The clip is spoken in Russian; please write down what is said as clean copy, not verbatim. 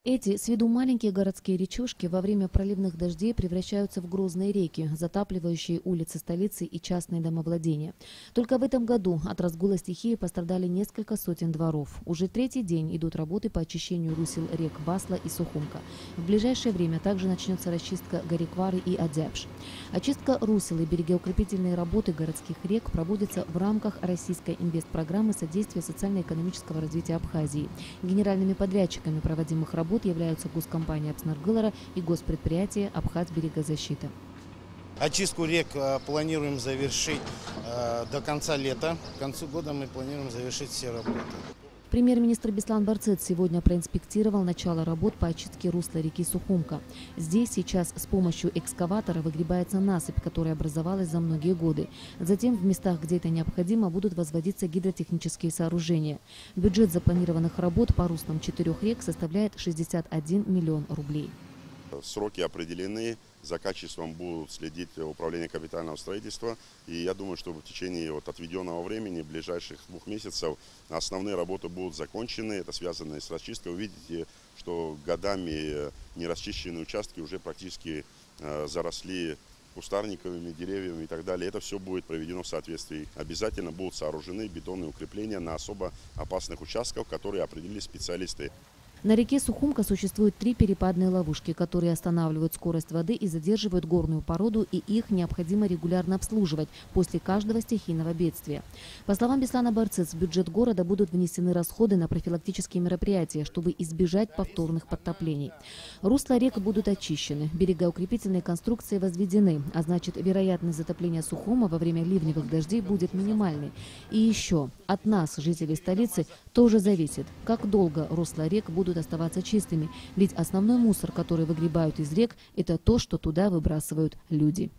Эти с виду маленькие городские речушки во время проливных дождей превращаются в грозные реки, затапливающие улицы столицы и частные домовладения. Только в этом году от разгула стихии пострадали несколько сотен дворов. Уже третий день идут работы по очищению русел рек Басла и Сухумка. В ближайшее время также начнется расчистка Гариквары и Адзябш. Очистка русел и берегоукрепительные работы городских рек проводятся в рамках российской инвестпрограммы содействия социально-экономического развития Абхазии. Генеральными подрядчиками проводимых работ являются госкомпания Апснаргылара и госпредприятие Абхазберегозащита. Очистку рек планируем завершить до конца лета. К концу года мы планируем завершить все работы. Премьер-министр Беслан Барцец сегодня проинспектировал начало работ по очистке русла реки Сухумка. Здесь сейчас с помощью экскаватора выгребается насыпь, которая образовалась за многие годы. Затем в местах, где это необходимо, будут возводиться гидротехнические сооружения. Бюджет запланированных работ по руслам 4 рек составляет 61 миллион рублей. Сроки определены, за качеством будут следить управление капитального строительства. И я думаю, что в течение отведенного времени, ближайших 2 месяцев, основные работы будут закончены. Это связано с расчисткой. Вы видите, что годами нерасчищенные участки уже практически заросли кустарниковыми деревьями и так далее. Это все будет проведено в соответствии. Обязательно будут сооружены бетонные укрепления на особо опасных участках, которые определили специалисты. На реке Сухумка существует 3 перепадные ловушки, которые останавливают скорость воды и задерживают горную породу, и их необходимо регулярно обслуживать после каждого стихийного бедствия. По словам Беслана Барцец, в бюджет города будут внесены расходы на профилактические мероприятия, чтобы избежать повторных подтоплений. Русла рек будут очищены, берегоукрепительные конструкции возведены, а значит, вероятность затопления Сухума во время ливневых дождей будет минимальной. И еще от нас, жителей столицы, тоже зависит, как долго русла рек будут оставаться чистыми, ведь основной мусор, который выгребают из рек, это то, что туда выбрасывают люди.